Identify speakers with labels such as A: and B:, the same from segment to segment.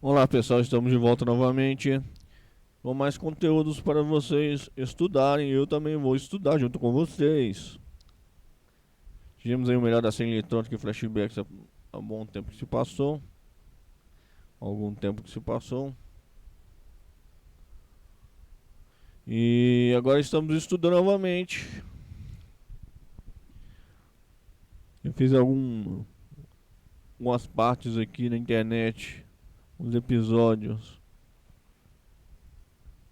A: Olá pessoal, estamos de volta novamente com mais conteúdos para vocês estudarem. Eu também vou estudar junto com vocês. Tivemos aí o melhor da cena eletrônica e flashbacks há bom tempo que se passou. Algum tempo que se passou. E agora estamos estudando novamente. Eu fiz algumas partes aqui na internet, uns episódios,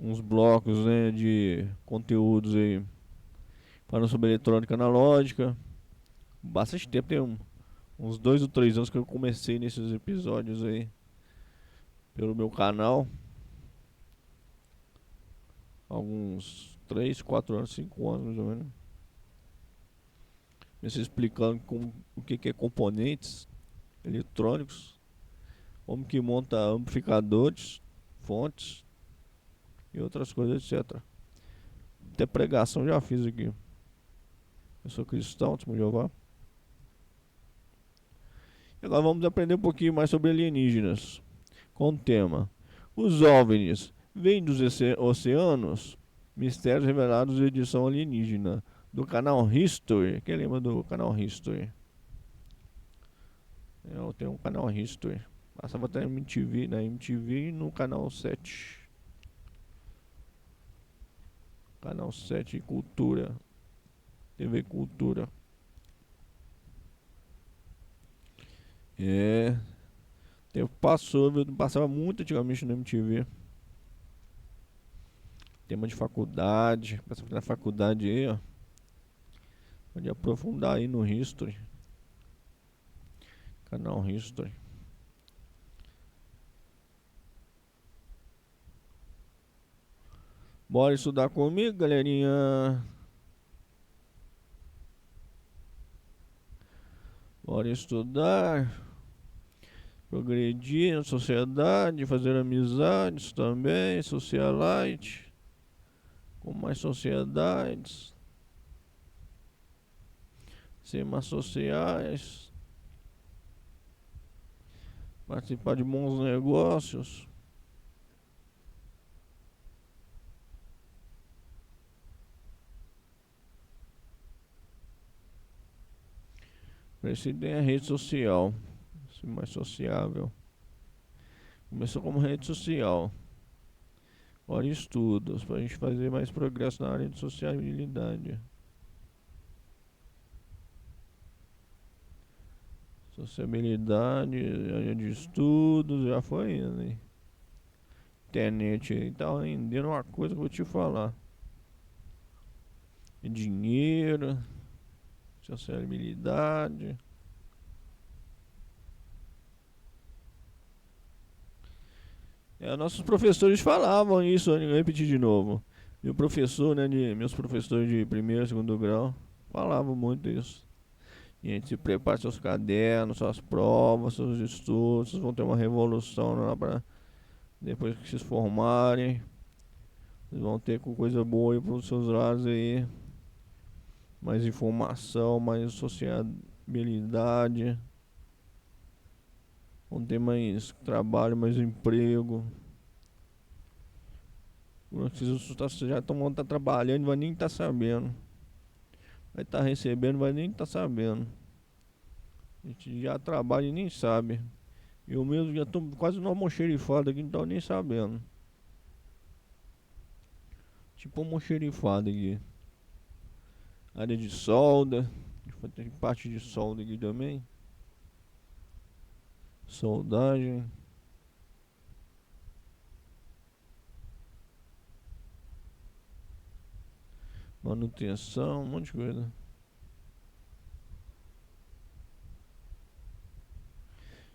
A: uns blocos, né, de conteúdos aí falando sobre eletrônica analógica. Bastante tempo, uns 2 ou 3 anos que eu comecei nesses episódios aí pelo meu canal. Alguns 3, 4 anos, 5 anos mais ou menos. Comecei explicando o que é componentes eletrônicos, como que monta amplificadores, fontes e outras coisas, etc. Até pregação já fiz aqui. Eu sou cristão, testemunho de Jeová. E agora vamos aprender um pouquinho mais sobre alienígenas. Com o tema: os OVNIs vêm dos oceanos? Mistérios revelados, edição alienígena. Do canal History. Quem lembra do canal History? Eu tenho um canal History. Passava até na MTV e no canal 7. Canal 7 Cultura. TV Cultura. É. Tempo passou, viu? Passava muito antigamente na MTV. Tema de faculdade. Passava na faculdade aí, ó. Pode aprofundar aí no History. Canal History. Bora estudar comigo, galerinha. Bora estudar. Progredir na sociedade. Fazer amizades também. Socialite. Com mais sociedades. Ser mais sociais. Participar de bons negócios. Precisa ter a rede social. Ser mais sociável. Começou como rede social. Agora estudos. Pra gente fazer mais progresso na área de sociabilidade. Sociabilidade, área de estudos, já foi indo, hein? Internet aí tá rendendo uma coisa que eu vou te falar. Dinheiro, sociabilidade. Nossos professores falavam isso, eu vou repetir de novo. Meus professores de primeiro e segundo grau falavam muito isso. E a gente se prepara seus cadernos, suas provas, seus estudos, vocês vão ter uma revolução lá pra depois que se formarem. Vocês vão ter coisa boa aí pros seus lados aí. Mais informação, mais sociabilidade. Vão ter mais trabalho, mais emprego. Vocês já estão trabalhando, vai nem estar sabendo. Vai estar recebendo, vai nem estar sabendo. A gente já trabalha e nem sabe. Eu mesmo já tô quase no almoxerifado aqui, não tô nem sabendo. Tipo almoxerifado aqui. Área de solda. Tem parte de solda aqui também. Soldagem. Manutenção, um monte de coisa.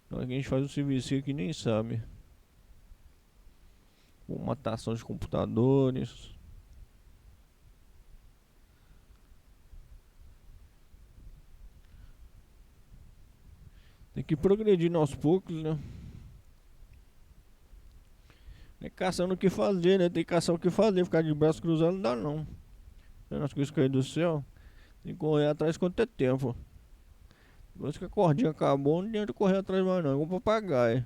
A: Na hora que a gente faz o serviço aqui nem sabe. Formatação de computadores. Tem que progredir aos poucos, né? É caçando o que fazer, né? Tem que caçar o que fazer. Ficar de braço cruzado não dá não. Vendo as coisas cair do céu. Tem que correr atrás quanto é tempo. Depois que a cordinha acabou, não adianta correr atrás mais não. É um papagaio.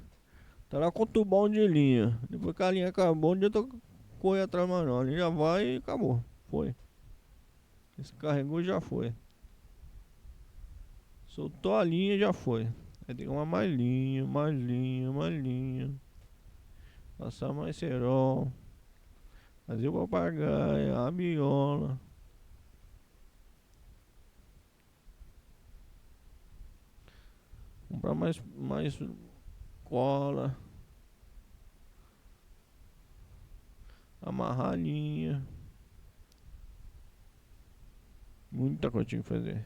A: Tá lá com o tubão de linha. Depois que a linha acabou, não adianta correr atrás mais não. A linha já vai e acabou. Foi. Esse carregou e já foi. Soltou a linha e já foi. Aí tem uma mais linha, mais linha, mais linha. Passar mais cerol. Fazer o papagaio, a biola. Comprar mais cola. Amarrar a linha. Muita coisa tinha que fazer.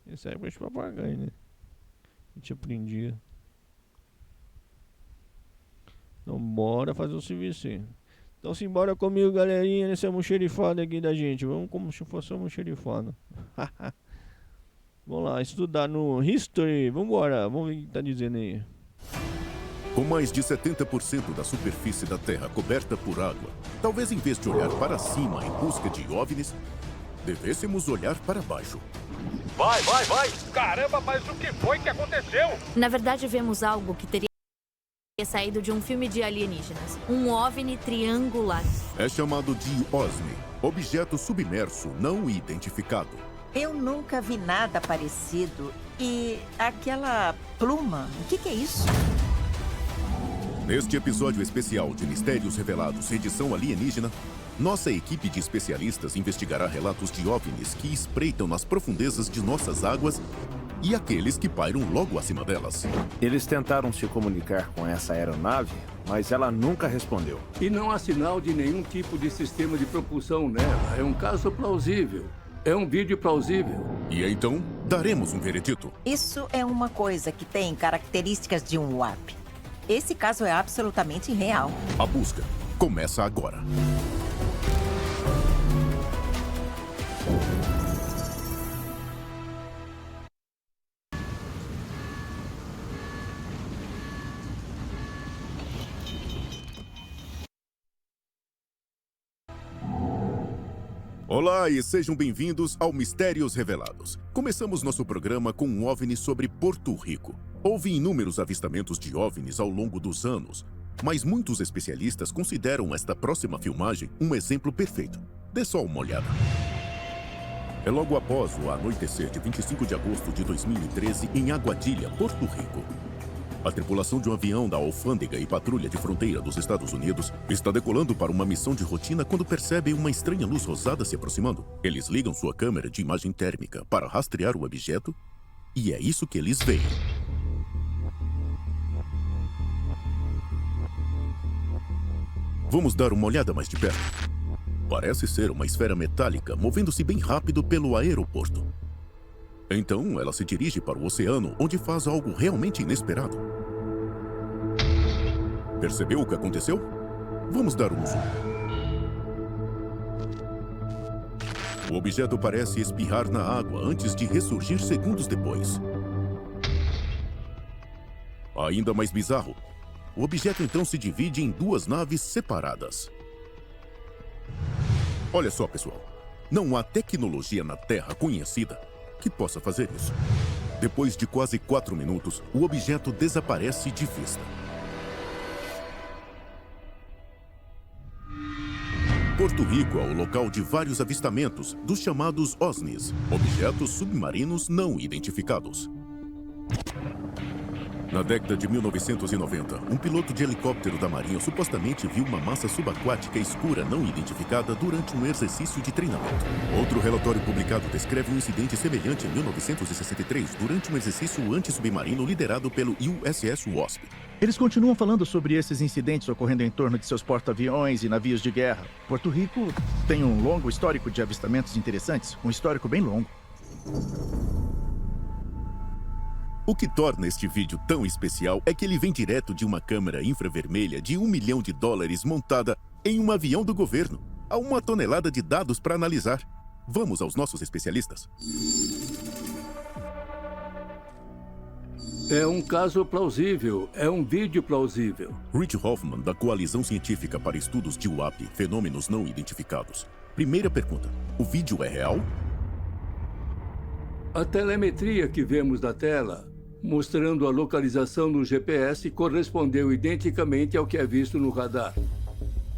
A: Isso aí é de papagaio, né? A gente aprendia. Então bora fazer o serviço. Então simbora comigo, galerinha, nesse almoxerifado aqui da gente. Vamos como se fosse um almoxerifado. Vamos lá, estudar no History. Vambora, vamos ver o que tá dizendo aí.
B: Com mais de 70% da superfície da Terra coberta por água, talvez em vez de olhar para cima em busca de OVNIs, devêssemos olhar para baixo.
C: Vai! Caramba, mas o que foi que aconteceu?
D: Na verdade, vemos algo que teria saído de um filme de alienígenas. Um OVNI triangular.
B: É chamado de OSNI, Objeto Submerso Não Identificado.
E: Eu nunca vi nada parecido. E aquela pluma, o que é isso?
B: Neste episódio especial de Mistérios Revelados, edição alienígena, nossa equipe de especialistas investigará relatos de OVNIs que espreitam nas profundezas de nossas águas e aqueles que pairam logo acima delas.
F: Eles tentaram se comunicar com essa aeronave, mas ela nunca respondeu.
G: E não há sinal de nenhum tipo de sistema de propulsão nela. É um caso plausível. É um vídeo plausível.
B: E então, daremos um veredito.
E: Isso é uma coisa que tem características de um WAP. Esse caso é absolutamente real.
B: A busca começa agora. Olá e sejam bem-vindos ao Mistérios Revelados. Começamos nosso programa com um OVNI sobre Porto Rico. Houve inúmeros avistamentos de OVNIs ao longo dos anos, mas muitos especialistas consideram esta próxima filmagem um exemplo perfeito. Dê só uma olhada. É logo após o anoitecer de 25 de agosto de 2013 em Aguadilha, Porto Rico. A tripulação de um avião da Alfândega e Patrulha de Fronteira dos Estados Unidos está decolando para uma missão de rotina quando percebem uma estranha luz rosada se aproximando. Eles ligam sua câmera de imagem térmica para rastrear o objeto e é isso que eles veem. Vamos dar uma olhada mais de perto. Parece ser uma esfera metálica movendo-se bem rápido pelo aeroporto. Então, ela se dirige para o oceano, onde faz algo realmente inesperado. Percebeu o que aconteceu? Vamos dar um zoom. O objeto parece espirrar na água antes de ressurgir segundos depois. Ainda mais bizarro, o objeto então se divide em duas naves separadas. Olha só, pessoal. Não há tecnologia na Terra conhecida que possa fazer isso. Depois de quase 4 minutos, o objeto desaparece de vista. Porto Rico é o local de vários avistamentos dos chamados OSNIs, Objetos Submarinos Não Identificados. Na década de 1990, um piloto de helicóptero da Marinha supostamente viu uma massa subaquática escura não identificada durante um exercício de treinamento. Outro relatório publicado descreve um incidente semelhante em 1963, durante um exercício antissubmarino liderado pelo USS Wasp.
H: Eles continuam falando sobre esses incidentes ocorrendo em torno de seus porta-aviões e navios de guerra. Porto Rico tem um longo histórico de avistamentos interessantes, um histórico bem longo.
B: O que torna este vídeo tão especial é que ele vem direto de uma câmera infravermelha de $1 milhão montada em um avião do governo. Há 1 tonelada de dados para analisar. Vamos aos nossos especialistas.
G: É um caso plausível. É um vídeo plausível.
B: Rich Hoffman, da Coalizão Científica para Estudos de UAP, Fenômenos Não Identificados. Primeira pergunta: o vídeo é real?
G: A telemetria que vemos na tela mostrando a localização no GPS, correspondeu identicamente ao que é visto no radar.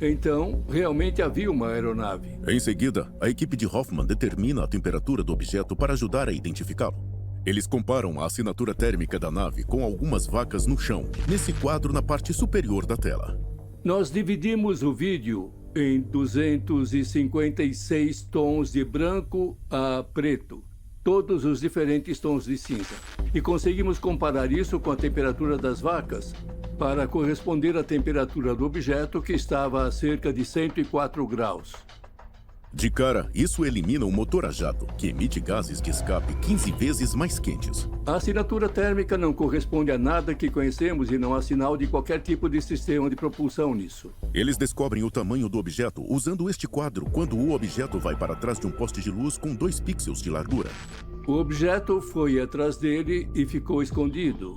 G: Então, realmente havia uma aeronave.
B: Em seguida, a equipe de Hoffman determina a temperatura do objeto para ajudar a identificá-lo. Eles comparam a assinatura térmica da nave com algumas vacas no chão, nesse quadro na parte superior da tela.
G: Nós dividimos o vídeo em 256 tons de branco a preto, todos os diferentes tons de cinza. E conseguimos comparar isso com a temperatura das vacas para corresponder à temperatura do objeto, que estava a cerca de 104 graus.
B: De cara, isso elimina o motor a jato, que emite gases de escape 15 vezes mais quentes.
G: A assinatura térmica não corresponde a nada que conhecemos e não há sinal de qualquer tipo de sistema de propulsão nisso.
B: Eles descobrem o tamanho do objeto usando este quadro quando o objeto vai para trás de um poste de luz com 2 pixels de largura.
G: O objeto foi atrás dele e ficou escondido.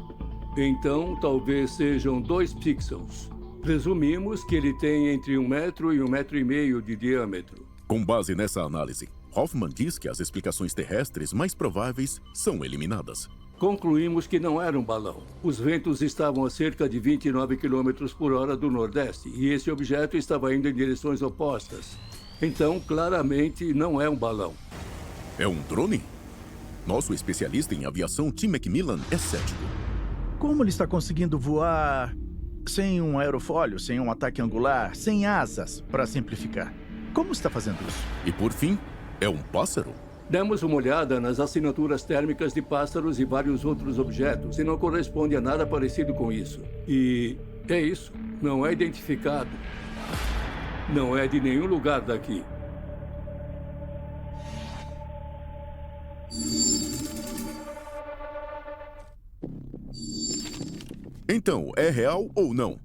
G: Então, talvez sejam 2 pixels. Presumimos que ele tem entre 1 metro e 1,5 metro de diâmetro.
B: Com base nessa análise, Hoffman diz que as explicações terrestres mais prováveis são eliminadas.
G: Concluímos que não era um balão. Os ventos estavam a cerca de 29 km por hora do nordeste e esse objeto estava indo em direções opostas. Então, claramente, não é um balão.
B: É um drone? Nosso especialista em aviação, Tim McMillan, é cético.
H: Como ele está conseguindo voar sem um aerofólio, sem um ataque angular, sem asas, para simplificar? Como está fazendo isso?
B: E por fim, é um pássaro?
G: Demos uma olhada nas assinaturas térmicas de pássaros e vários outros objetos e não corresponde a nada parecido com isso. E é isso. Não é identificado. Não é de nenhum lugar daqui.
B: Então, é real ou não?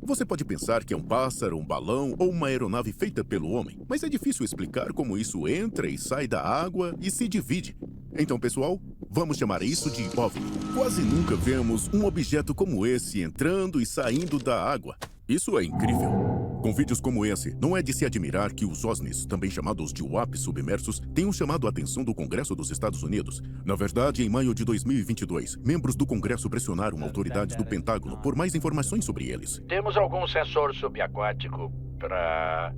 B: Você pode pensar que é um pássaro, um balão ou uma aeronave feita pelo homem, mas é difícil explicar como isso entra e sai da água e se divide. Então, pessoal, vamos chamar isso de OVNI. Quase nunca vemos um objeto como esse entrando e saindo da água. Isso é incrível. Com vídeos como esse, não é de se admirar que os OSNIs, também chamados de UAPs submersos, tenham chamado a atenção do Congresso dos Estados Unidos. Na verdade, em maio de 2022, membros do Congresso pressionaram autoridades do Pentágono por mais informações sobre eles.
I: Temos algum sensor subaquático para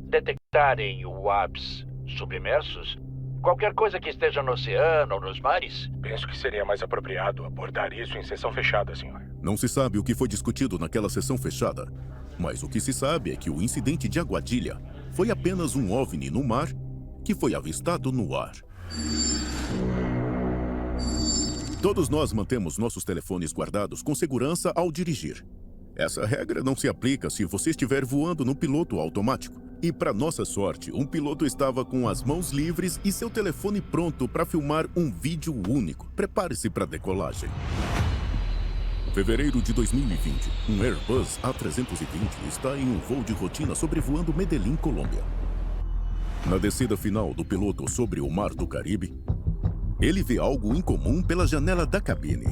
I: detectarem UAPs submersos? Qualquer coisa que esteja no oceano ou nos mares?
C: Penso que seria mais apropriado abordar isso em sessão fechada, senhor.
B: Não se sabe o que foi discutido naquela sessão fechada, mas o que se sabe é que o incidente de Aguadilha foi apenas um OVNI no mar que foi avistado no ar. Todos nós mantemos nossos telefones guardados com segurança ao dirigir. Essa regra não se aplica se você estiver voando no piloto automático. E, para nossa sorte, um piloto estava com as mãos livres e seu telefone pronto para filmar um vídeo único. Prepare-se para a decolagem. Fevereiro de 2020, um Airbus A320 está em um voo de rotina sobrevoando Medellín, Colômbia. Na descida final do piloto sobre o Mar do Caribe, ele vê algo incomum pela janela da cabine.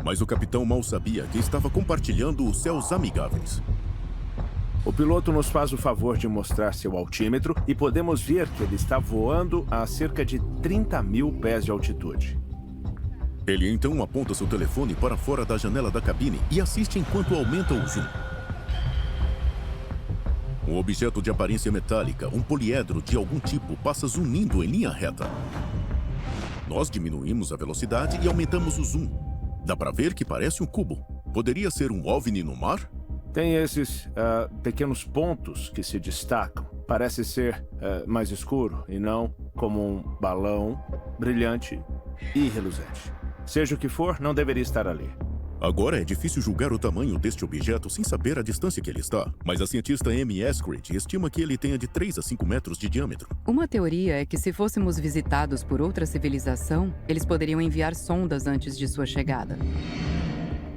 B: Mas o capitão mal sabia que estava compartilhando os céus amigáveis.
F: O piloto nos faz o favor de mostrar seu altímetro e podemos ver que ele está voando a cerca de 30 mil pés de altitude.
B: Ele então aponta seu telefone para fora da janela da cabine e assiste enquanto aumenta o zoom. Um objeto de aparência metálica, um poliedro de algum tipo, passa zunindo em linha reta. Nós diminuímos a velocidade e aumentamos o zoom. Dá para ver que parece um cubo. Poderia ser um OVNI no mar?
F: Tem esses pequenos pontos que se destacam. Parece ser mais escuro e não como um balão brilhante e reluzente. Seja o que for, não deveria estar ali.
B: Agora é difícil julgar o tamanho deste objeto sem saber a distância que ele está, mas a cientista Amy Eskridge estima que ele tenha de 3 a 5 metros de diâmetro.
J: Uma teoria é que se fôssemos visitados por outra civilização, eles poderiam enviar sondas antes de sua chegada.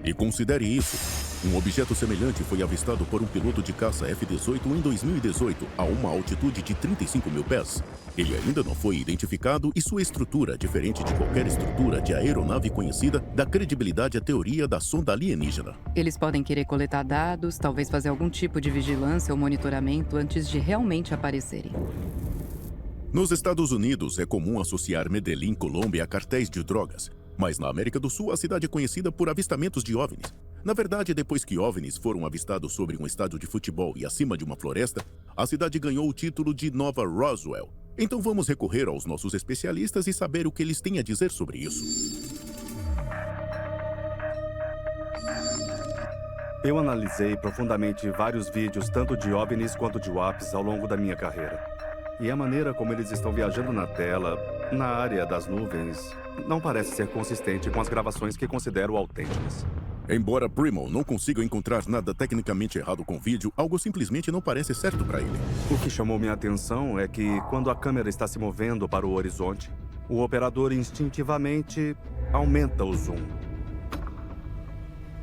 B: E considere isso. Um objeto semelhante foi avistado por um piloto de caça F-18 em 2018, a uma altitude de 35 mil pés. Ele ainda não foi identificado e sua estrutura, diferente de qualquer estrutura de aeronave conhecida, dá credibilidade à teoria da sonda alienígena.
J: Eles podem querer coletar dados, talvez fazer algum tipo de vigilância ou monitoramento antes de realmente aparecerem.
B: Nos Estados Unidos, é comum associar Medellín, Colômbia, a cartéis de drogas. Mas na América do Sul, a cidade é conhecida por avistamentos de OVNIs. Na verdade, depois que OVNIs foram avistados sobre um estádio de futebol e acima de uma floresta, a cidade ganhou o título de Nova Roswell. Então vamos recorrer aos nossos especialistas e saber o que eles têm a dizer sobre isso.
K: Eu analisei profundamente vários vídeos, tanto de OVNIs quanto de UAPs, ao longo da minha carreira. E a maneira como eles estão viajando na tela, na área das nuvens, não parece ser consistente com as gravações que considero autênticas.
B: Embora Primal não consiga encontrar nada tecnicamente errado com o vídeo, algo simplesmente não parece certo para ele.
K: O que chamou minha atenção é que, quando a câmera está se movendo para o horizonte, o operador instintivamente aumenta o zoom.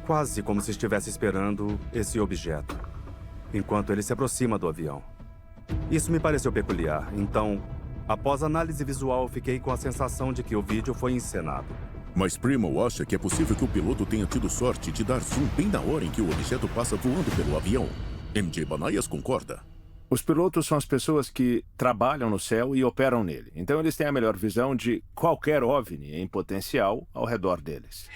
K: Quase como se estivesse esperando esse objeto, enquanto ele se aproxima do avião. Isso me pareceu peculiar, então, após análise visual, fiquei com a sensação de que o vídeo foi encenado.
B: Mas Primal acha que é possível que o piloto tenha tido sorte de dar zoom bem na hora em que o objeto passa voando pelo avião. MJ Banaias concorda.
F: Os pilotos são as pessoas que trabalham no céu e operam nele. Então eles têm a melhor visão de qualquer OVNI em potencial ao redor deles.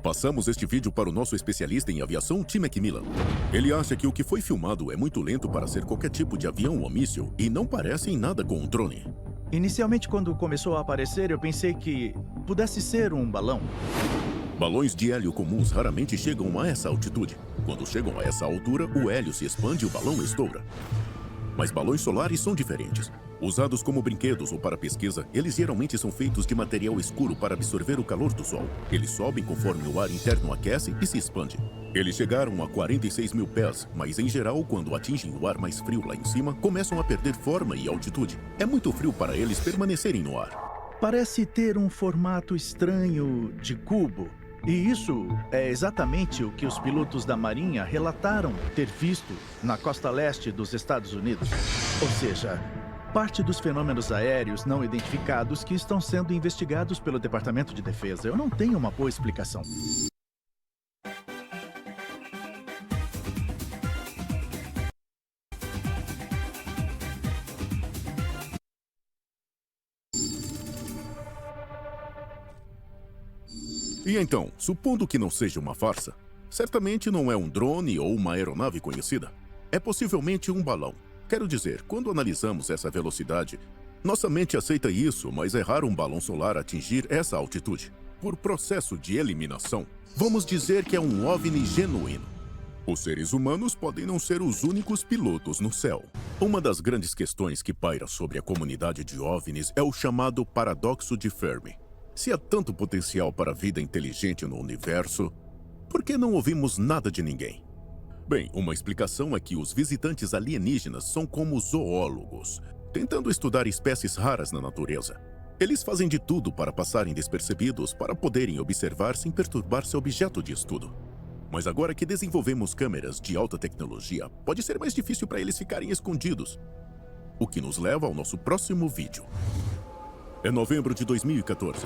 B: Passamos este vídeo para o nosso especialista em aviação, Tim McMillan. Ele acha que o que foi filmado é muito lento para ser qualquer tipo de avião ou míssil e não parece em nada com um drone.
H: Inicialmente, quando começou a aparecer, eu pensei que pudesse ser um balão.
B: Balões de hélio comuns raramente chegam a essa altitude. Quando chegam a essa altura, o hélio se expande e o balão estoura. Mas balões solares são diferentes. Usados como brinquedos ou para pesquisa, eles geralmente são feitos de material escuro para absorver o calor do sol. Eles sobem conforme o ar interno aquece e se expande. Eles chegaram a 46 mil pés, mas em geral, quando atingem o ar mais frio lá em cima, começam a perder forma e altitude. É muito frio para eles permanecerem no ar.
H: Parece ter um formato estranho de cubo. E isso é exatamente o que os pilotos da Marinha relataram ter visto na costa leste dos Estados Unidos. Ou seja, parte dos fenômenos aéreos não identificados que estão sendo investigados pelo Departamento de Defesa. Eu não tenho uma boa explicação.
B: E então, supondo que não seja uma farsa, certamente não é um drone ou uma aeronave conhecida. É possivelmente um balão. Quero dizer, quando analisamos essa velocidade, nossa mente aceita isso, mas é raro um balão solar atingir essa altitude. Por processo de eliminação, vamos dizer que é um OVNI genuíno. Os seres humanos podem não ser os únicos pilotos no céu. Uma das grandes questões que paira sobre a comunidade de OVNIs é o chamado paradoxo de Fermi. Se há tanto potencial para vida inteligente no universo, por que não ouvimos nada de ninguém? Bem, uma explicação é que os visitantes alienígenas são como zoólogos, tentando estudar espécies raras na natureza. Eles fazem de tudo para passarem despercebidos para poderem observar sem perturbar seu objeto de estudo. Mas agora que desenvolvemos câmeras de alta tecnologia, pode ser mais difícil para eles ficarem escondidos. O que nos leva ao nosso próximo vídeo. É novembro de 2014.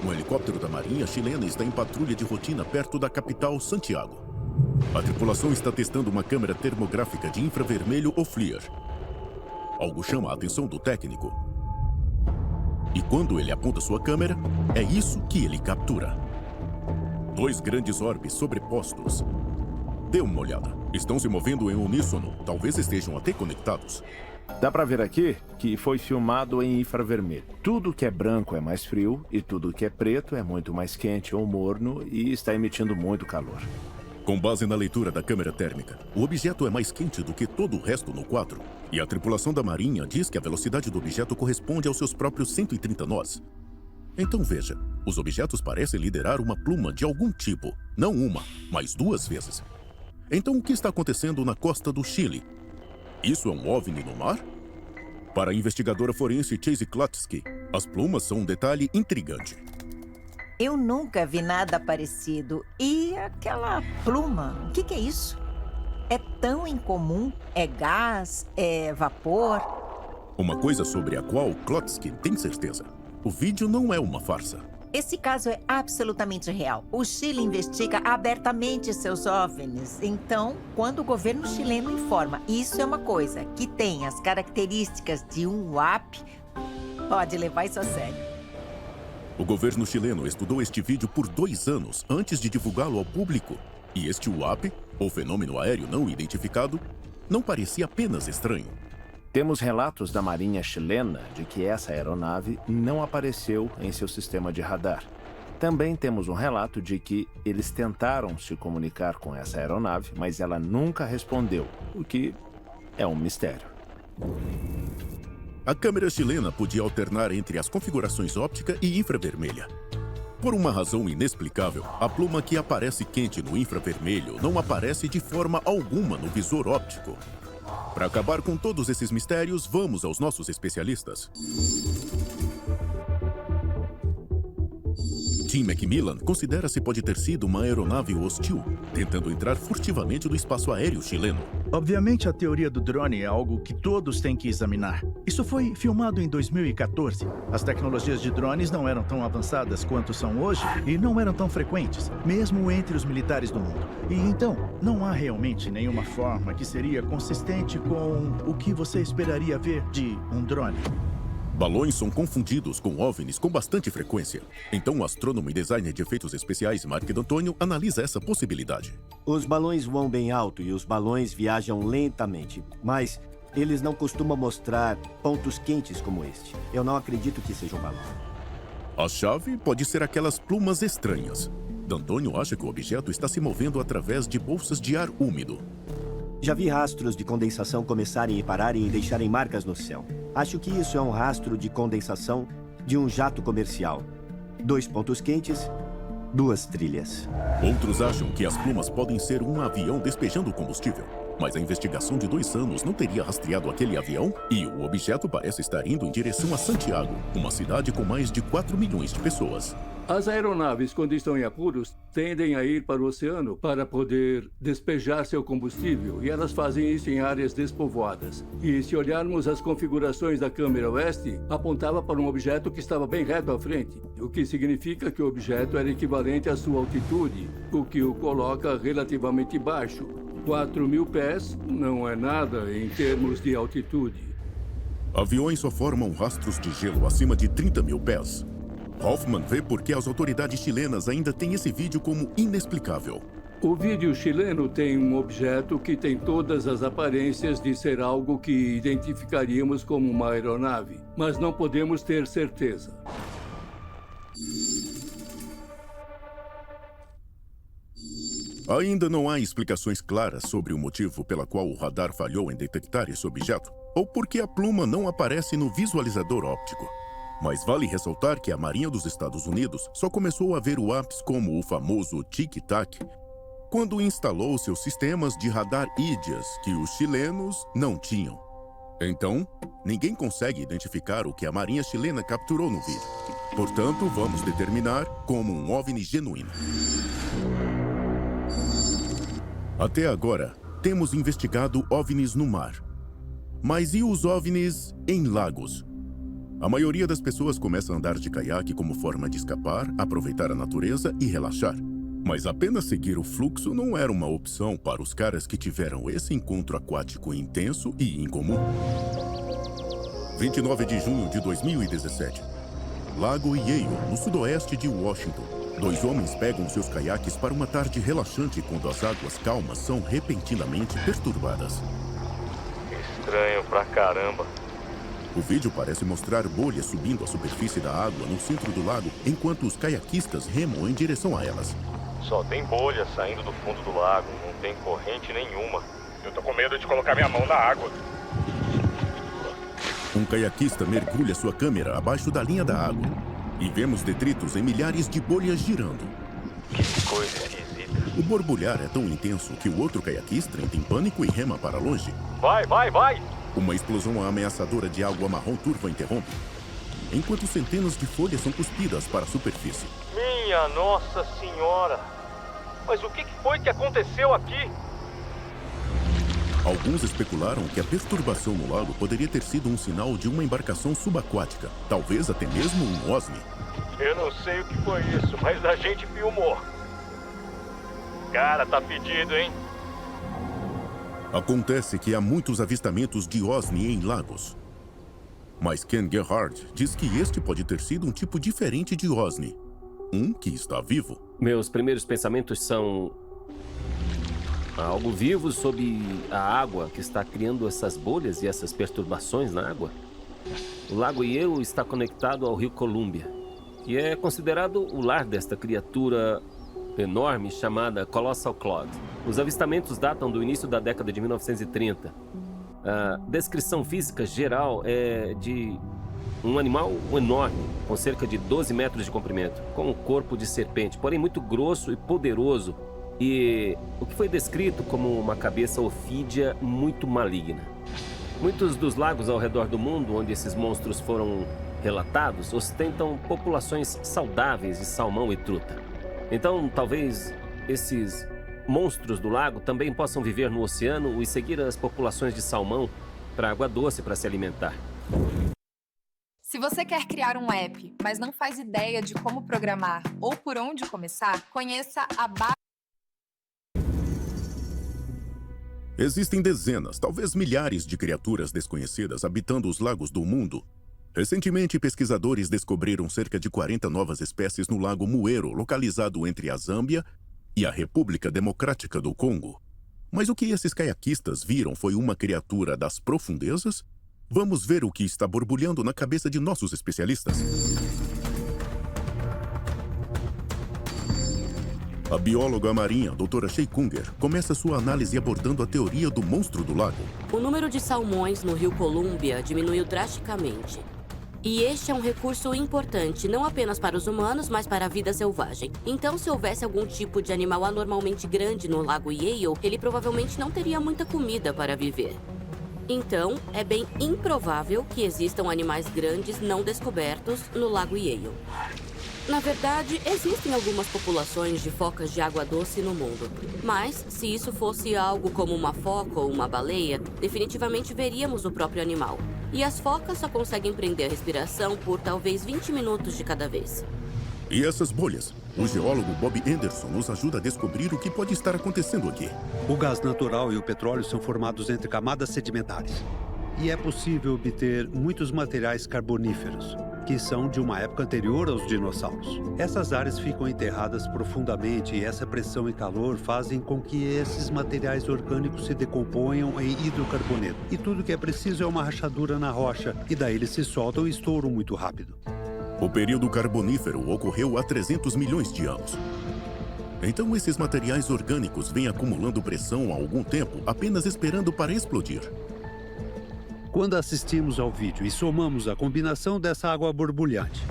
B: Um helicóptero da Marinha chilena está em patrulha de rotina perto da capital, Santiago. A tripulação está testando uma câmera termográfica de infravermelho ou FLIR. Algo chama a atenção do técnico. E quando ele aponta sua câmera, é isso que ele captura. 2 grandes orbes sobrepostos. Dê uma olhada. Estão se movendo em uníssono. Talvez estejam até conectados.
F: Dá pra ver aqui que foi filmado em infravermelho. Tudo que é branco é mais frio e tudo que é preto é muito mais quente ou morno e está emitindo muito calor.
B: Com base na leitura da câmera térmica, o objeto é mais quente do que todo o resto no quadro. E a tripulação da Marinha diz que a velocidade do objeto corresponde aos seus próprios 130 nós. Então veja, os objetos parecem liderar uma pluma de algum tipo. Não uma, mas 2 vezes. Então o que está acontecendo na costa do Chile? Isso é um OVNI no mar? Para a investigadora forense Chase Klotsky, as plumas são um detalhe intrigante.
E: Eu nunca vi nada parecido. E aquela pluma, o que é isso? É tão incomum? É gás? É vapor?
B: Uma coisa sobre a qual Klotsky tem certeza. O vídeo não é uma farsa.
E: Esse caso é absolutamente real. O Chile investiga abertamente seus OVNIs. Então, quando o governo chileno informa isso é uma coisa que tem as características de um UAP, pode levar isso a sério.
B: O governo chileno estudou este vídeo por 2 anos antes de divulgá-lo ao público. E este UAP, ou fenômeno aéreo não identificado, não parecia apenas estranho.
F: Temos relatos da Marinha chilena de que essa aeronave não apareceu em seu sistema de radar. Também temos um relato de que eles tentaram se comunicar com essa aeronave, mas ela nunca respondeu, o que é um mistério.
B: A câmera chilena podia alternar entre as configurações óptica e infravermelha. Por uma razão inexplicável, a pluma que aparece quente no infravermelho não aparece de forma alguma no visor óptico. Para acabar com todos esses mistérios, vamos aos nossos especialistas. Tim McMillan considera se pode ter sido uma aeronave hostil, tentando entrar furtivamente no espaço aéreo chileno.
H: Obviamente, a teoria do drone é algo que todos têm que examinar. Isso foi filmado em 2014. As tecnologias de drones não eram tão avançadas quanto são hoje e não eram tão frequentes, mesmo entre os militares do mundo. E então, não há realmente nenhuma forma que seria consistente com o que você esperaria ver de um drone.
B: Balões são confundidos com OVNIs com bastante frequência. Então o astrônomo e designer de efeitos especiais Mark D'Antonio analisa essa possibilidade.
L: Os balões voam bem alto e os balões viajam lentamente, mas eles não costumam mostrar pontos quentes como este. Eu não acredito que seja um balão.
B: A chave pode ser aquelas plumas estranhas. D'Antonio acha que o objeto está se movendo através de bolsas de ar úmido.
L: Já vi rastros de condensação começarem e pararem e deixarem marcas no céu. Acho que isso é um rastro de condensação de um jato comercial. 2 pontos quentes, 2 trilhas.
B: Outros acham que as plumas podem ser um avião despejando combustível. Mas a investigação de 2 anos não teria rastreado aquele avião e o objeto parece estar indo em direção a Santiago, uma cidade com mais de 4 milhões de pessoas.
G: As aeronaves, quando estão em apuros, tendem a ir para o oceano para poder despejar seu combustível, e elas fazem isso em áreas despovoadas. E se olharmos as configurações da câmera oeste, apontava para um objeto que estava bem reto à frente, o que significa que o objeto era equivalente à sua altitude, o que o coloca relativamente baixo. 4.000 pés não é nada em termos de altitude.
B: Aviões só formam rastros de gelo acima de 30.000 pés. Hoffman vê por que as autoridades chilenas ainda têm esse vídeo como inexplicável.
G: O vídeo chileno tem um objeto que tem todas as aparências de ser algo que identificaríamos como uma aeronave, mas não podemos ter certeza.
B: Ainda não há explicações claras sobre o motivo pela qual o radar falhou em detectar esse objeto, ou por que a pluma não aparece no visualizador óptico. Mas vale ressaltar que a Marinha dos Estados Unidos só começou a ver o UAPs como o famoso tic-tac quando instalou seus sistemas de radar IDIAS que os chilenos não tinham. Então, ninguém consegue identificar o que a Marinha chilena capturou no vídeo. Portanto, vamos determinar como um OVNI genuíno. Até agora, temos investigado OVNIs no mar. Mas e os OVNIs em lagos? A maioria das pessoas começa a andar de caiaque como forma de escapar, aproveitar a natureza e relaxar. Mas apenas seguir o fluxo não era uma opção para os caras que tiveram esse encontro aquático intenso e incomum. 29 de junho de 2017. Lago Yale, no sudoeste de Washington. 2 homens pegam seus caiaques para uma tarde relaxante quando as águas calmas são repentinamente perturbadas.
C: Estranho pra caramba.
B: O vídeo parece mostrar bolhas subindo a superfície da água no centro do lago, enquanto os caiaquistas remam em direção a elas.
C: Só tem bolha saindo do fundo do lago, não tem corrente nenhuma. Eu tô com medo de colocar minha mão na água.
B: Um caiaquista mergulha sua câmera abaixo da linha da água. E vemos detritos em milhares de bolhas girando.
C: Que coisa esquisita.
B: O borbulhar é tão intenso que o outro caiaquista entra em pânico e rema para longe.
C: Vai, vai, vai!
B: Uma explosão ameaçadora de água marrom turva interrompe, enquanto centenas de folhas são cuspidas para a superfície.
C: Minha Nossa Senhora! Mas o que foi que aconteceu aqui?
B: Alguns especularam que a perturbação no lago poderia ter sido um sinal de uma embarcação subaquática, talvez até mesmo um OSNI.
C: Eu não sei o que foi isso, mas a gente filmou. Cara, tá pedido, hein?
B: Acontece que há muitos avistamentos de OSNI em lagos. Mas Ken Gerhard diz que este pode ter sido um tipo diferente de OSNI. Um que está vivo.
M: Meus primeiros pensamentos são... algo vivo sob a água que está criando essas bolhas e essas perturbações na água. O lago Yale está conectado ao rio Columbia, que é considerado o lar desta criatura enorme chamada Colossal Cloud. Os avistamentos datam do início da década de 1930. A descrição física geral é de um animal enorme, com cerca de 12 metros de comprimento, com um corpo de serpente, porém muito grosso e poderoso, e o que foi descrito como uma cabeça ofídea muito maligna. Muitos dos lagos ao redor do mundo onde esses monstros foram relatados ostentam populações saudáveis de salmão e truta. Então, talvez esses monstros do lago também possam viver no oceano e seguir as populações de salmão para água doce para se alimentar.
N: Se você quer criar um app, mas não faz ideia de como programar ou por onde começar, conheça a
B: Existem dezenas, talvez milhares de criaturas desconhecidas habitando os lagos do mundo. Recentemente, pesquisadores descobriram cerca de 40 novas espécies no lago Muero, localizado entre a Zâmbia e a República Democrática do Congo. Mas o que esses caiaquistas viram foi uma criatura das profundezas? Vamos ver o que está borbulhando na cabeça de nossos especialistas. A bióloga marinha, doutora Shea Kunger, começa sua análise abordando a teoria do monstro do lago.
O: O número de salmões no rio Columbia diminuiu drasticamente. E este é um recurso importante, não apenas para os humanos, mas para a vida selvagem. Então, se houvesse algum tipo de animal anormalmente grande no lago Yale, ele provavelmente não teria muita comida para viver. Então, é bem improvável que existam animais grandes não descobertos no lago Yale. Na verdade, existem algumas populações de focas de água doce no mundo. Mas, se isso fosse algo como uma foca ou uma baleia, definitivamente veríamos o próprio animal. E as focas só conseguem prender a respiração por talvez 20 minutos de cada vez.
B: E essas bolhas? O geólogo Bob Anderson nos ajuda a descobrir o que pode estar acontecendo aqui.
P: O gás natural e o petróleo são formados entre camadas sedimentares. E é possível obter muitos materiais carboníferos, que são de uma época anterior aos dinossauros. Essas áreas ficam enterradas profundamente e essa pressão e calor fazem com que esses materiais orgânicos se decomponham em hidrocarboneto. E tudo que é preciso é uma rachadura na rocha, e daí eles se soltam e estouram muito rápido.
B: O período carbonífero ocorreu há 300 milhões de anos. Então esses materiais orgânicos vêm acumulando pressão há algum tempo, apenas esperando para explodir.
P: Quando assistimos ao vídeo e somamos a combinação dessa água borbulhante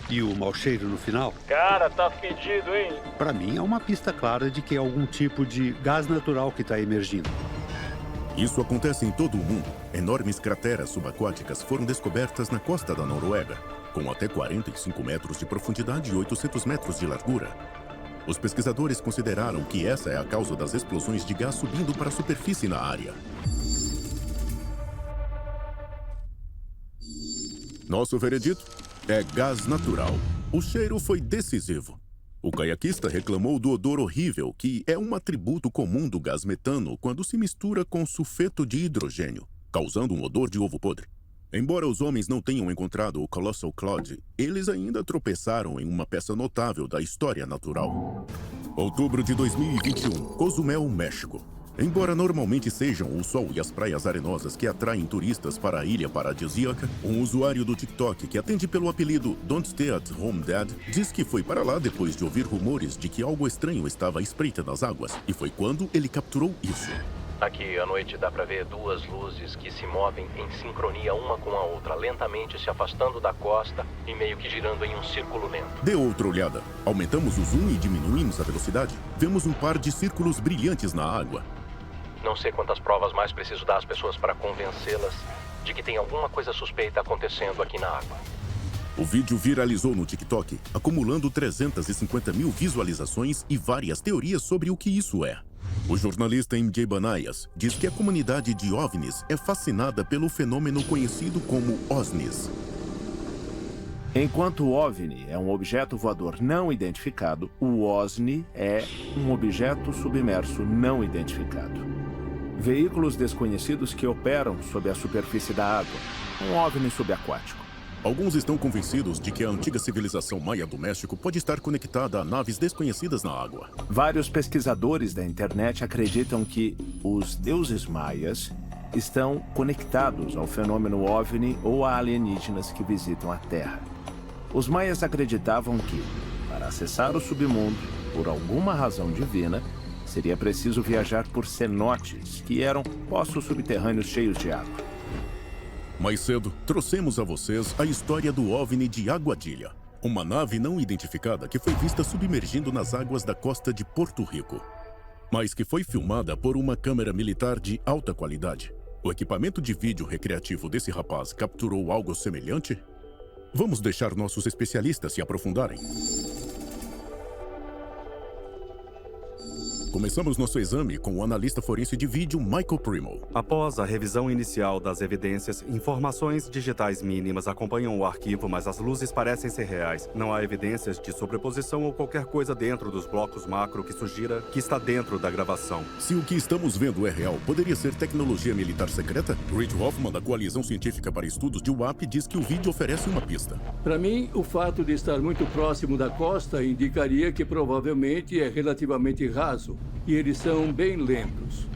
P: e o mau cheiro no final...
C: Cara, tá fedido, hein?
P: Para mim, é uma pista clara de que é algum tipo de gás natural que está emergindo.
B: Isso acontece em todo o mundo. Enormes crateras subaquáticas foram descobertas na costa da Noruega, com até 45 metros de profundidade e 800 metros de largura. Os pesquisadores consideraram que essa é a causa das explosões de gás subindo para a superfície na área. Nosso veredito é gás natural. O cheiro foi decisivo. O caiaquista reclamou do odor horrível, que é um atributo comum do gás metano quando se mistura com sulfeto de hidrogênio, causando um odor de ovo podre. Embora os homens não tenham encontrado o Colossal Cloud, eles ainda tropeçaram em uma peça notável da história natural. Outubro de 2021, Cozumel, México. Embora normalmente sejam o sol e as praias arenosas que atraem turistas para a ilha paradisíaca, um usuário do TikTok que atende pelo apelido Don't Stay at Home Dad diz que foi para lá depois de ouvir rumores de que algo estranho estava à espreita nas águas, e foi quando ele capturou isso.
I: Aqui à noite dá para ver duas luzes que se movem em sincronia uma com a outra, lentamente se afastando da costa e meio que girando em um círculo lento.
B: Dê outra olhada. Aumentamos o zoom e diminuímos a velocidade. Vemos um par de círculos brilhantes na água.
I: Não sei quantas provas mais preciso dar às pessoas para convencê-las de que tem alguma coisa suspeita acontecendo aqui na água.
B: O vídeo viralizou no TikTok, acumulando 350 mil visualizações e várias teorias sobre o que isso é. O jornalista MJ Banaias diz que a comunidade de OVNIs é fascinada pelo fenômeno conhecido como OSNIs.
F: Enquanto o OVNI é um objeto voador não identificado, o OSNI é um objeto submerso não identificado. Veículos desconhecidos que operam sob a superfície da água. Um OVNI subaquático.
B: Alguns estão convencidos de que a antiga civilização maia do México pode estar conectada a naves desconhecidas na água.
F: Vários pesquisadores da internet acreditam que os deuses maias estão conectados ao fenômeno OVNI ou a alienígenas que visitam a Terra. Os maias acreditavam que, para acessar o submundo, por alguma razão divina, seria preciso viajar por cenotes, que eram poços subterrâneos cheios de água.
B: Mais cedo, trouxemos a vocês a história do OVNI de Aguadilha, uma nave não identificada que foi vista submergindo nas águas da costa de Porto Rico, mas que foi filmada por uma câmera militar de alta qualidade. O equipamento de vídeo recreativo desse rapaz capturou algo semelhante? Vamos deixar nossos especialistas se aprofundarem. Começamos nosso exame com o analista forense de vídeo Michael Primo.
K: Após a revisão inicial das evidências, informações digitais mínimas acompanham o arquivo, mas as luzes parecem ser reais. Não há evidências de sobreposição ou qualquer coisa dentro dos blocos macro que sugira que está dentro da gravação.
B: Se o que estamos vendo é real, poderia ser tecnologia militar secreta? Reid Hoffman, da Coalizão Científica para Estudos de UAP, diz que o vídeo oferece uma pista.
G: Para mim, o fato de estar muito próximo da costa indicaria que provavelmente é relativamente raso. E eles são bem lentos.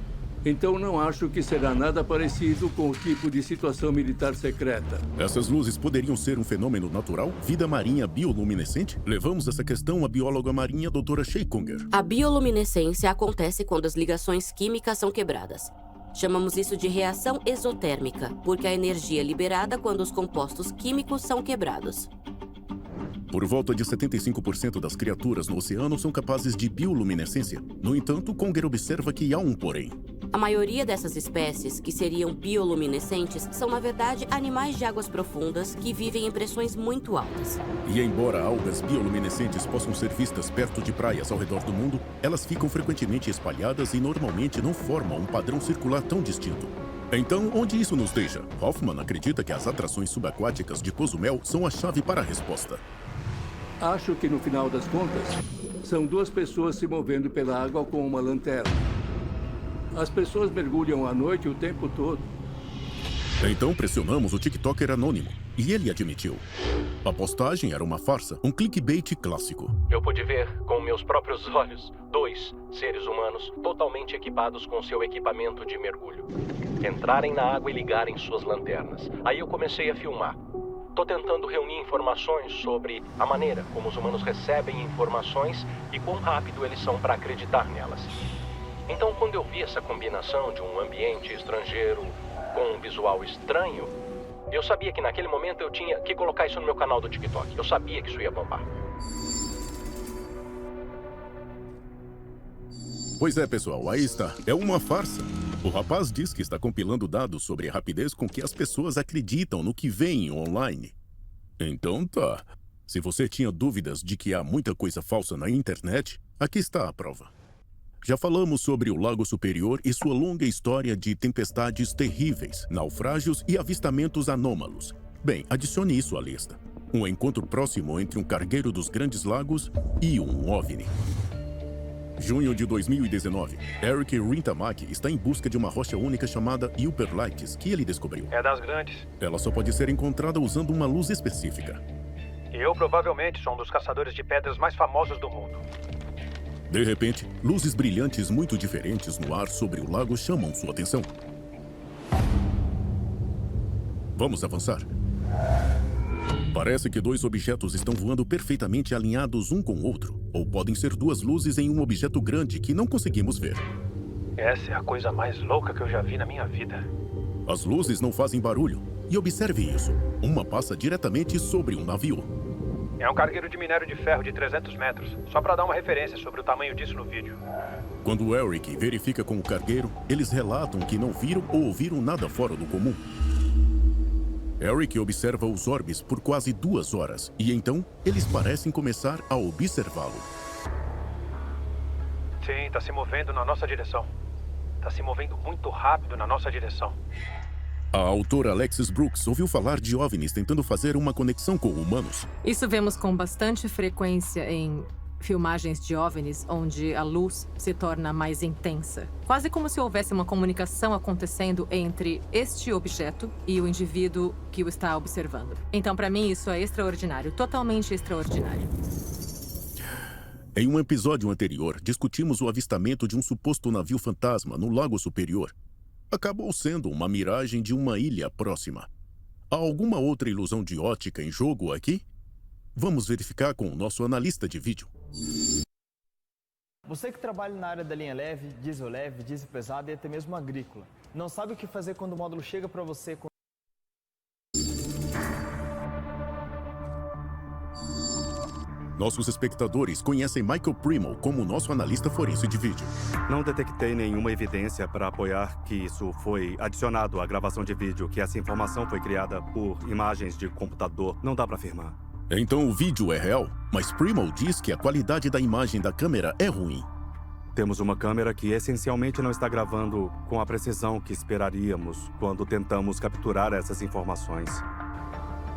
G: Então não acho que será nada parecido com o tipo de situação militar secreta.
B: Essas luzes poderiam ser um fenômeno natural? Vida marinha bioluminescente? Levamos essa questão à bióloga marinha doutora Sheikunga.
O: A bioluminescência acontece quando as ligações químicas são quebradas. Chamamos isso de reação exotérmica, porque a energia é liberada quando os compostos químicos são quebrados.
B: Por volta de 75% das criaturas no oceano são capazes de bioluminescência. No entanto, Conger observa que há um porém.
O: A maioria dessas espécies, que seriam bioluminescentes, são na verdade animais de águas profundas que vivem em pressões muito altas.
B: E embora algas bioluminescentes possam ser vistas perto de praias ao redor do mundo, elas ficam frequentemente espalhadas e normalmente não formam um padrão circular tão distinto. Então, onde isso nos deixa? Hoffman acredita que as atrações subaquáticas de Cozumel são a chave para a resposta.
G: Acho que no final das contas, são duas pessoas se movendo pela água com uma lanterna. As pessoas mergulham à noite o tempo todo.
B: Então pressionamos o TikToker anônimo e ele admitiu. A postagem era uma farsa, um clickbait clássico.
I: Eu pude ver com meus próprios olhos 2 seres humanos totalmente equipados com seu equipamento de mergulho entrarem na água e ligarem suas lanternas. Aí eu comecei a filmar. Tô tentando reunir informações sobre a maneira como os humanos recebem informações e quão rápido eles são para acreditar nelas. Então, quando eu vi essa combinação de um ambiente estrangeiro com um visual estranho, eu sabia que naquele momento eu tinha que colocar isso no meu canal do TikTok. Eu sabia que isso ia bombar.
B: Pois é, pessoal, aí está. É uma farsa. O rapaz diz que está compilando dados sobre a rapidez com que as pessoas acreditam no que veem online. Então tá. Se você tinha dúvidas de que há muita coisa falsa na internet, aqui está a prova. Já falamos sobre o Lago Superior e sua longa história de tempestades terríveis, naufrágios e avistamentos anômalos. Bem, adicione isso à lista. Um encontro próximo entre um cargueiro dos Grandes Lagos e um OVNI. Junho de 2019, Eric Rintamaki está em busca de uma rocha única chamada Upperlights, que ele descobriu.
Q: É das grandes.
B: Ela só pode ser encontrada usando uma luz específica.
Q: E eu provavelmente sou um dos caçadores de pedras mais famosos do mundo.
B: De repente, luzes brilhantes muito diferentes no ar sobre o lago chamam sua atenção. Vamos avançar. Parece que 2 objetos estão voando perfeitamente alinhados um com o outro, ou podem ser 2 luzes em um objeto grande que não conseguimos ver.
Q: Essa é a coisa mais louca que eu já vi na minha vida.
B: As luzes não fazem barulho, e observe isso. Uma passa diretamente sobre um navio.
Q: É um cargueiro de minério de ferro de 300 metros, só para dar uma referência sobre o tamanho disso no vídeo.
B: Quando o Eric verifica com o cargueiro, eles relatam que não viram ou ouviram nada fora do comum. Eric observa os orbes por quase 2 horas, e então eles parecem começar a observá-lo.
Q: Sim, tá se movendo na nossa direção. Tá se movendo muito rápido na nossa direção.
B: A autora Alexis Brooks ouviu falar de OVNIs tentando fazer uma conexão com humanos.
R: Isso vemos com bastante frequência em filmagens de OVNIs onde a luz se torna mais intensa. Quase como se houvesse uma comunicação acontecendo entre este objeto e o indivíduo que o está observando. Então, para mim, isso é extraordinário, totalmente extraordinário.
B: Em um episódio anterior, discutimos o avistamento de um suposto navio fantasma no Lago Superior. Acabou sendo uma miragem de uma ilha próxima. Há alguma outra ilusão de ótica em jogo aqui? Vamos verificar com o nosso analista de vídeo.
S: Você que trabalha na área da linha leve, diesel pesado e até mesmo agrícola, não sabe o que fazer quando o módulo chega para você com...
B: Nossos espectadores conhecem Michael Primo como nosso analista forense de vídeo.
K: Não detectei nenhuma evidência para apoiar que isso foi adicionado à gravação de vídeo, que essa informação foi criada por imagens de computador. Não dá para afirmar.
B: Então o vídeo é real, mas Primo diz que a qualidade da imagem da câmera é ruim.
K: Temos uma câmera que essencialmente não está gravando com a precisão que esperaríamos quando tentamos capturar essas informações.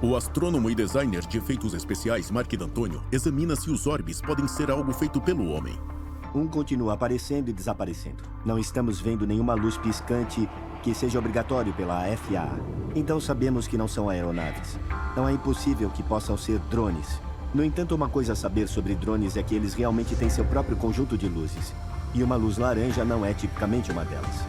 B: O astrônomo e designer de efeitos especiais Mark D'Antonio examina se os orbes podem ser algo feito pelo homem.
L: Um continua aparecendo e desaparecendo. Não estamos vendo nenhuma luz piscante que seja obrigatório pela FAA. Então sabemos que não são aeronaves. Não é impossível que possam ser drones. No entanto, uma coisa a saber sobre drones é que eles realmente têm seu próprio conjunto de luzes. E uma luz laranja não é tipicamente uma delas.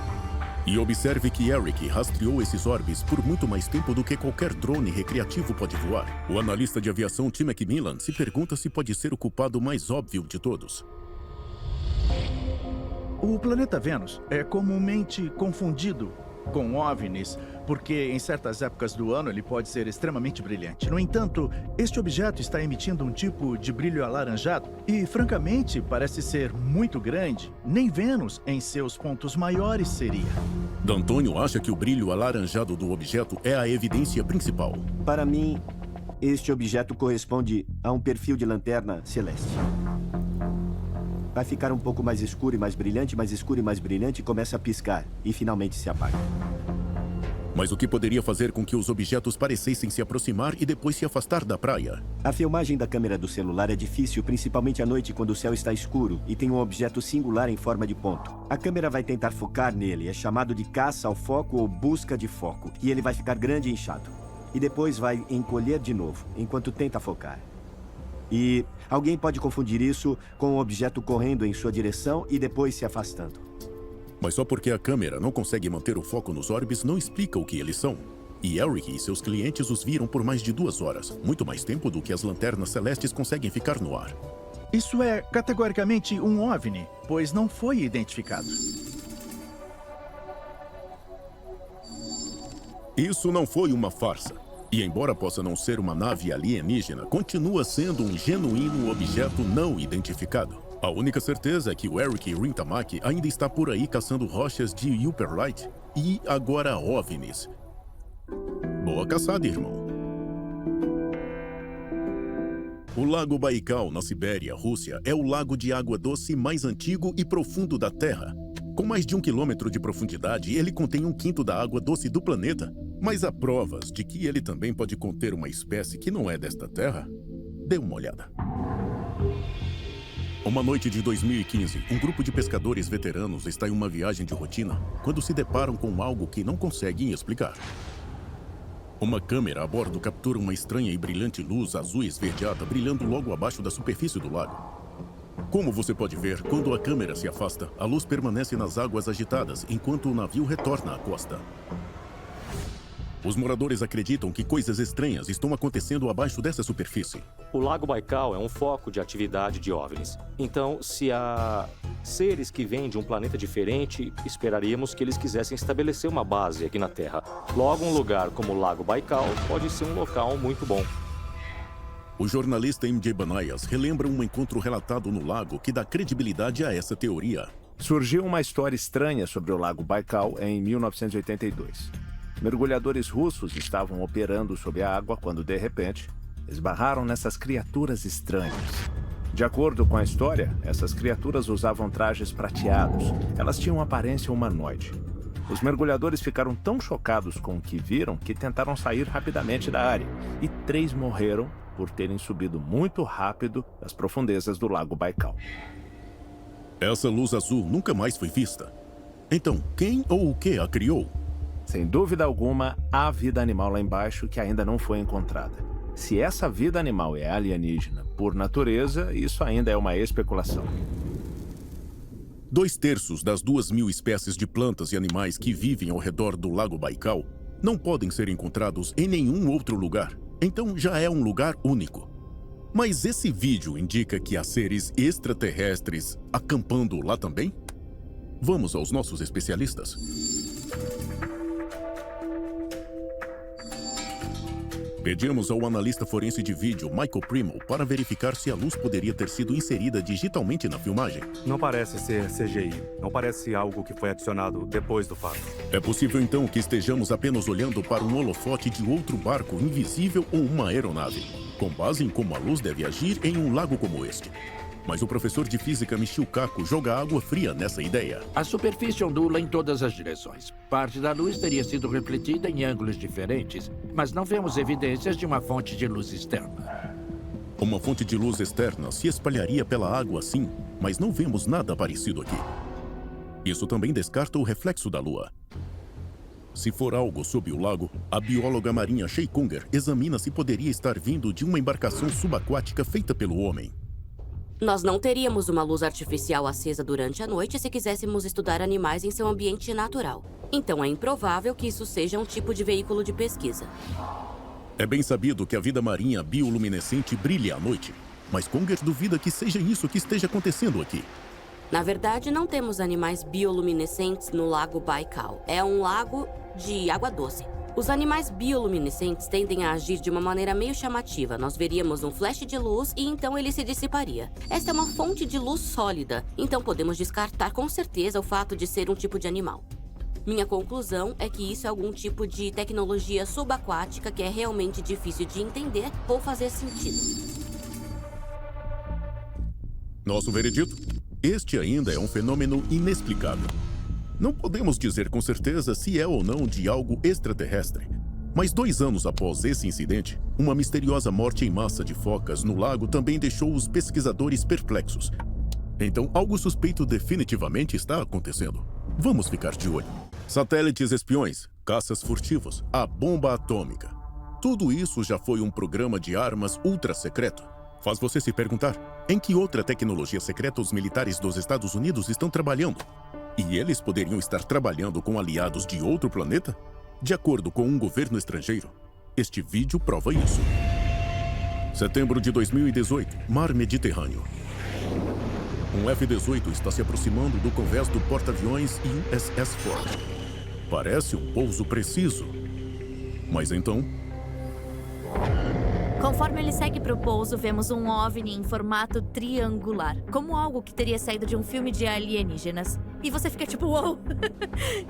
B: E observe que Eric rastreou esses orbes por muito mais tempo do que qualquer drone recreativo pode voar. O analista de aviação Tim McMillan se pergunta se pode ser o culpado mais óbvio de todos.
H: O planeta Vênus é comumente confundido com OVNIs, porque em certas épocas do ano ele pode ser extremamente brilhante. No entanto, este objeto está emitindo um tipo de brilho alaranjado e, francamente, parece ser muito grande. Nem Vênus, em seus pontos maiores, seria.
B: D'Antonio acha que o brilho alaranjado do objeto é a evidência principal.
L: Para mim, este objeto corresponde a um perfil de lanterna celeste. Vai ficar um pouco mais escuro e mais brilhante, mais escuro e mais brilhante, e começa a piscar e finalmente se apaga.
B: Mas o que poderia fazer com que os objetos parecessem se aproximar e depois se afastar da praia?
L: A filmagem da câmera do celular é difícil, principalmente à noite quando o céu está escuro e tem um objeto singular em forma de ponto. A câmera vai tentar focar nele, é chamado de caça ao foco ou busca de foco, e ele vai ficar grande e inchado. E depois vai encolher de novo, enquanto tenta focar. E alguém pode confundir isso com um objeto correndo em sua direção e depois se afastando.
B: Mas só porque a câmera não consegue manter o foco nos orbes não explica o que eles são. E Eric e seus clientes os viram por mais de 2 horas, muito mais tempo do que as lanternas celestes conseguem ficar no ar.
H: Isso é categoricamente um OVNI, pois não foi identificado.
B: Isso não foi uma farsa. E embora possa não ser uma nave alienígena, continua sendo um genuíno objeto não identificado. A única certeza é que o Eric Rintamaki ainda está por aí caçando rochas de Upperlight e agora OVNIs. Boa caçada, irmão. O Lago Baikal, na Sibéria, Rússia, é o lago de água doce mais antigo e profundo da Terra. Com mais de 1 quilômetro de profundidade, ele contém 1/5 da água doce do planeta. Mas há provas de que ele também pode conter uma espécie que não é desta terra? Dê uma olhada. Uma noite de 2015, um grupo de pescadores veteranos está em uma viagem de rotina quando se deparam com algo que não conseguem explicar. Uma câmera a bordo captura uma estranha e brilhante luz azul esverdeada brilhando logo abaixo da superfície do lago. Como você pode ver, quando a câmera se afasta, a luz permanece nas águas agitadas enquanto o navio retorna à costa. Os moradores acreditam que coisas estranhas estão acontecendo abaixo dessa superfície.
I: O Lago Baikal é um foco de atividade de OVNIs. Então, se há seres que vêm de um planeta diferente, esperaríamos que eles quisessem estabelecer uma base aqui na Terra. Logo, um lugar como o Lago Baikal pode ser um local muito bom.
B: O jornalista MJ Banaias relembra um encontro relatado no lago que dá credibilidade a essa teoria.
F: Surgiu uma história estranha sobre o Lago Baikal em 1982. Mergulhadores russos estavam operando sob a água quando, de repente, esbarraram nessas criaturas estranhas. De acordo com a história, essas criaturas usavam trajes prateados. Elas tinham aparência humanoide. Os mergulhadores ficaram tão chocados com o que viram que tentaram sair rapidamente da área. E 3 morreram por terem subido muito rápido das profundezas do Lago Baikal.
B: Essa luz azul nunca mais foi vista. Então, quem ou o que a criou?
F: Sem dúvida alguma, há vida animal lá embaixo que ainda não foi encontrada. Se essa vida animal é alienígena por natureza, isso ainda é uma especulação.
B: 2/3 das 2.000 espécies de plantas e animais que vivem ao redor do Lago Baikal não podem ser encontrados em nenhum outro lugar. Então já é um lugar único. Mas esse vídeo indica que há seres extraterrestres acampando lá também? Vamos aos nossos especialistas. Pedimos ao analista forense de vídeo, Michael Primo, para verificar se a luz poderia ter sido inserida digitalmente na filmagem.
K: Não parece ser CGI. Não parece algo que foi adicionado depois do fato.
B: É possível então que estejamos apenas olhando para um holofote de outro barco invisível ou uma aeronave, com base em como a luz deve agir em um lago como este. Mas o professor de física Michio Kaku joga água fria nessa ideia.
T: A superfície ondula em todas as direções. Parte da luz teria sido refletida em ângulos diferentes, mas não vemos evidências de uma fonte de luz externa.
B: Uma fonte de luz externa se espalharia pela água sim, mas não vemos nada parecido aqui. Isso também descarta o reflexo da lua. Se for algo sob o lago, a bióloga marinha Shea Kunger examina se poderia estar vindo de uma embarcação subaquática feita pelo homem.
O: Nós não teríamos uma luz artificial acesa durante a noite se quiséssemos estudar animais em seu ambiente natural. Então é improvável que isso seja um tipo de veículo de pesquisa.
B: É bem sabido que a vida marinha bioluminescente brilha à noite, mas Kunger duvida que seja isso que esteja acontecendo aqui.
O: Na verdade, não temos animais bioluminescentes no Lago Baikal. É um lago de água doce. Os animais bioluminescentes tendem a agir de uma maneira meio chamativa. Nós veríamos um flash de luz e então ele se dissiparia. Esta é uma fonte de luz sólida, então podemos descartar com certeza o fato de ser um tipo de animal. Minha conclusão é que isso é algum tipo de tecnologia subaquática que é realmente difícil de entender ou fazer sentido.
B: Nosso veredito? Este ainda é um fenômeno inexplicável. Não podemos dizer com certeza se é ou não de algo extraterrestre. Mas 2 anos após esse incidente, uma misteriosa morte em massa de focas no lago também deixou os pesquisadores perplexos. Então, algo suspeito definitivamente está acontecendo. Vamos ficar de olho. Satélites espiões, caças furtivos, a bomba atômica. Tudo isso já foi um programa de armas ultra secreto. Faz você se perguntar, em que outra tecnologia secreta os militares dos Estados Unidos estão trabalhando? E eles poderiam estar trabalhando com aliados de outro planeta? De acordo com um governo estrangeiro, este vídeo prova isso. Setembro de 2018, Mar Mediterrâneo. Um F-18 está se aproximando do convés do porta-aviões USS Ford. Parece um pouso preciso. Mas então...
D: Conforme ele segue para o pouso, vemos um OVNI em formato triangular, como algo que teria saído de um filme de alienígenas. E você fica tipo, uou,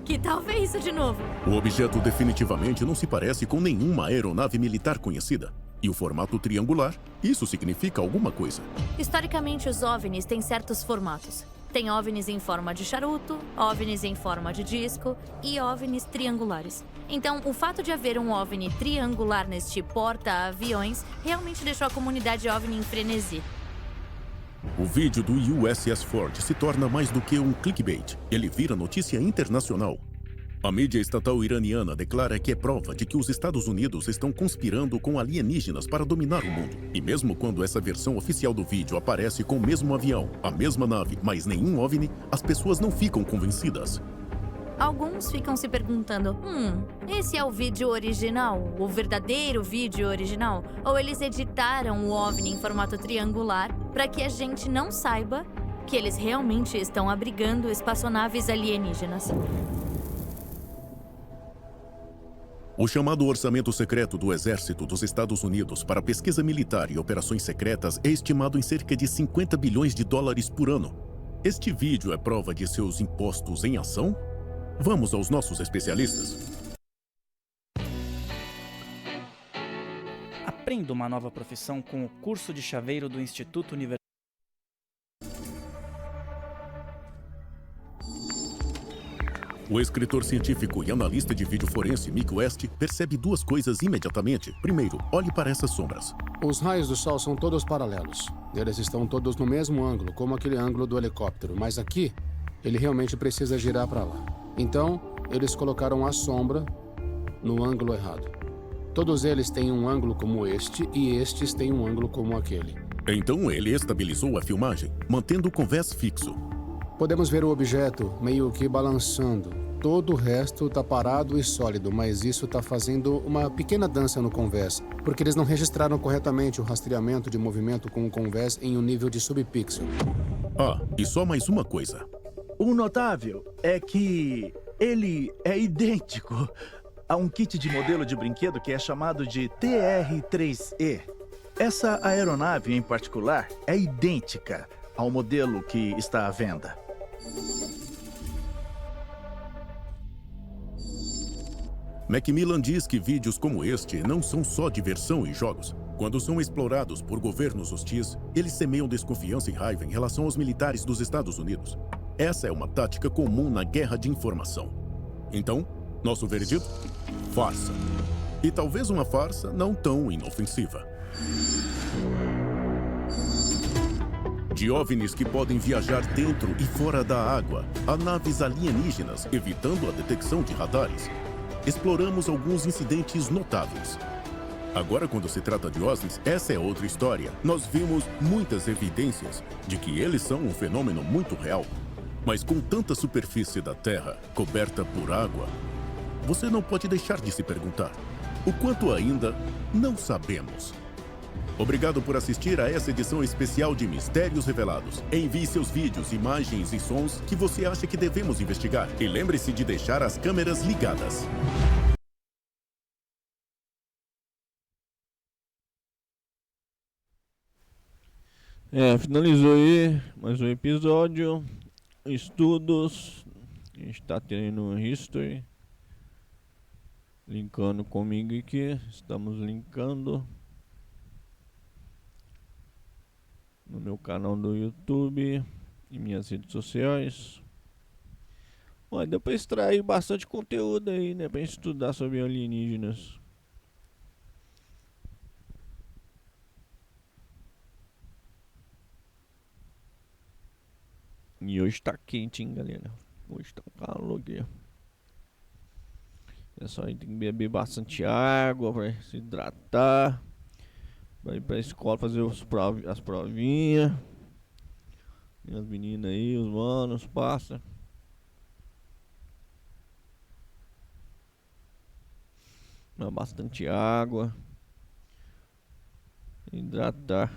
D: que tal ver isso de novo?
B: O objeto definitivamente não se parece com nenhuma aeronave militar conhecida. E o formato triangular, isso significa alguma coisa.
D: Historicamente, os OVNIs têm certos formatos. Tem OVNIs em forma de charuto, OVNIs em forma de disco e OVNIs triangulares. Então, o fato de haver um OVNI triangular neste porta-aviões realmente deixou a comunidade OVNI em frenesi.
B: O vídeo do USS Ford se torna mais do que um clickbait. Ele vira notícia internacional. A mídia estatal iraniana declara que é prova de que os Estados Unidos estão conspirando com alienígenas para dominar o mundo. E mesmo quando essa versão oficial do vídeo aparece com o mesmo avião, a mesma nave, mas nenhum OVNI, as pessoas não ficam convencidas.
D: Alguns ficam se perguntando, esse é o vídeo original? O verdadeiro vídeo original? Ou eles editaram o OVNI em formato triangular para que a gente não saiba que eles realmente estão abrigando espaçonaves alienígenas?
B: O chamado orçamento secreto do Exército dos Estados Unidos para pesquisa militar e operações secretas é estimado em cerca de 50 bilhões de dólares por ano. Este vídeo é prova de seus impostos em ação? Vamos aos nossos especialistas.
U: Aprenda uma nova profissão com o curso de chaveiro do Instituto Universitário.
B: O escritor científico e analista de vídeo forense Mick West percebe duas coisas imediatamente. Primeiro, olhe para essas sombras.
A: Os raios do sol são todos paralelos. Eles estão todos no mesmo ângulo, como aquele ângulo do helicóptero. Mas aqui, ele realmente precisa girar para lá. Então, eles colocaram a sombra no ângulo errado. Todos eles têm um ângulo como este e estes têm um ângulo como aquele.
B: Então ele estabilizou a filmagem, mantendo o convés fixo.
A: Podemos ver o objeto meio que balançando. Todo o resto está parado e sólido, mas isso está fazendo uma pequena dança no convés, porque eles não registraram corretamente o rastreamento de movimento com o convés em um nível de subpixel.
B: Ah, e só mais uma coisa.
H: O notável é que ele é idêntico a um kit de modelo de brinquedo que é chamado de TR-3E. Essa aeronave em particular é idêntica ao modelo que está à venda.
B: Macmillan diz que vídeos como este não são só diversão e jogos. Quando são explorados por governos hostis, eles semeiam desconfiança e raiva em relação aos militares dos Estados Unidos. Essa é uma tática comum na guerra de informação. Então, nosso veredito? Farsa. E talvez uma farsa não tão inofensiva. De OVNIs que podem viajar dentro e fora da água, a naves alienígenas evitando a detecção de radares, exploramos alguns incidentes notáveis. Agora, quando se trata de OVNIs, essa é outra história. Nós vimos muitas evidências de que eles são um fenômeno muito real. Mas com tanta superfície da Terra coberta por água, você não pode deixar de se perguntar: o quanto ainda não sabemos? Obrigado por assistir a essa edição especial de Mistérios Revelados. Envie seus vídeos, imagens e sons que você acha que devemos investigar. E lembre-se de deixar as câmeras ligadas.
V: Finalizou aí mais um episódio. Estudos. A gente tá tendo History. Linkando comigo aqui. Estamos linkando no meu canal do YouTube e minhas redes sociais. Bom, deu pra extrair bastante conteúdo aí, né? Pra gente estudar sobre alienígenas. E hoje tá quente, hein, galera? Hoje tá um calor aqui. É só aí tem que beber bastante água pra se hidratar. Vai ir pra escola fazer as provinhas. E as meninas aí, os manos, passa. Bastante água. Hidratar.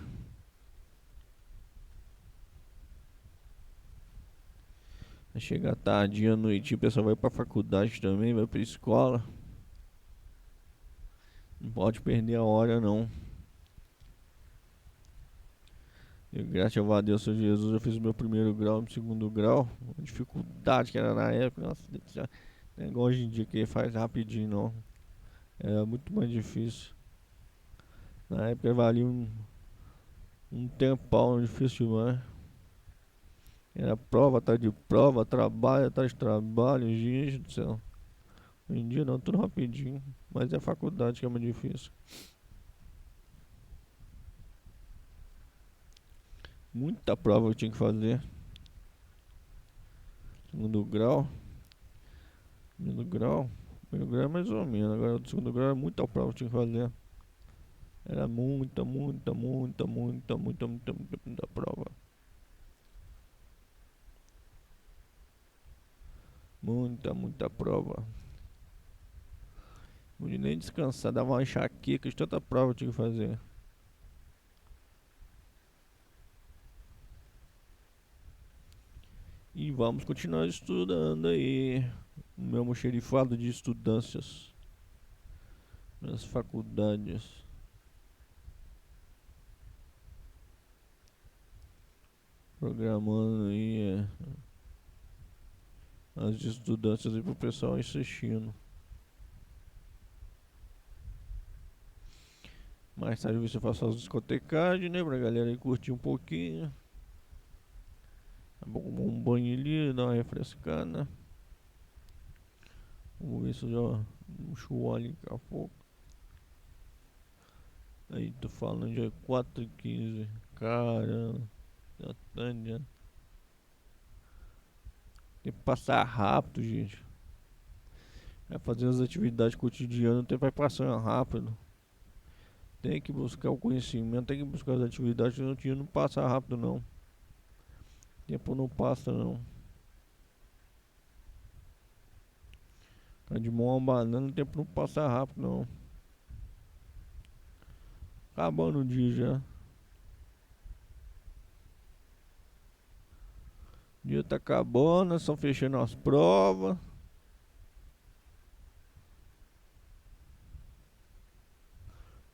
V: Vai chegar tarde, à noite, o pessoal vai pra faculdade também, vai pra escola. Não pode perder a hora, não. Eu, graças a Deus, Senhor Jesus, eu fiz o meu primeiro grau, meu segundo grau. A dificuldade que era na época, nossa, não é igual hoje em dia que faz rapidinho, não. Era muito mais difícil. Na época valia um tempão, difícil demais. Era prova atrás de prova, trabalho atrás de trabalho, gente do céu. Hoje em dia não, tudo rapidinho. Mas é a faculdade que é mais difícil. Muita prova eu tinha que fazer. Segundo grau. Primeiro grau é mais ou menos. Agora o segundo grau é muita prova que eu tinha que fazer. Era muita prova. Muita prova. Não pude nem descansar, dava uma enxaqueca de tanta prova que eu tinha que fazer. E vamos continuar estudando aí. O meu almoxerifado de estudâncias nas faculdades. Programando aí as estudâncias aí pro pessoal assistindo. Mais tarde você faça as discotecagens, né? Pra galera aí curtir um pouquinho. É bom um banho ali, dar uma refrescada. Vamos ver se eu já puxo ali daqui a pouco. Aí, tô falando, já é 4h15. Caramba. Já tá, já. Tem que passar rápido, gente. Vai fazer as atividades cotidianas, o tempo vai passando rápido. Tem que buscar o conhecimento, tem que buscar as atividades, o dia não passa rápido não. O tempo não passa não. Tá de mão abanando, o tempo não passa rápido não. Acabando o dia já. O dia tá acabando, nós estamos fechando as provas.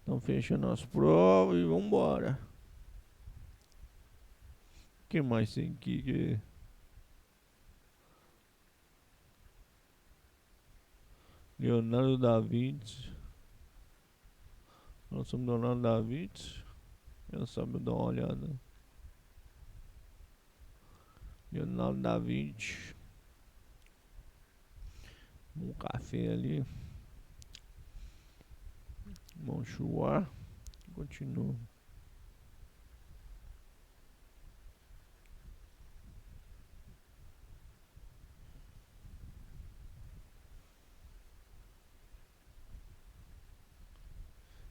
V: Estamos fechando as provas e vambora. O que mais tem aqui? Leonardo da Vinci. Nós somos Leonardo da Vinci. Eu sabe dar uma olhada. Leonardo da Vinci. Um café ali. Vamos chuar. Continua.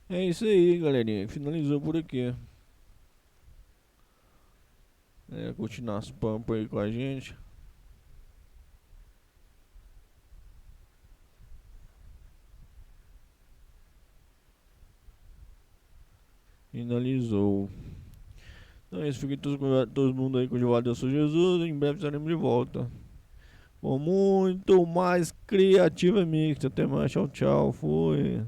V: É isso aí, galerinha. Finalizou por aqui. Continuar as pampas aí com a gente. Finalizou. Então é isso. Fiquem todo mundo aí com o Giovanni Deus Jesus. Em breve estaremos de volta com muito mais Criativa Mix. Até mais. Tchau, tchau. Fui.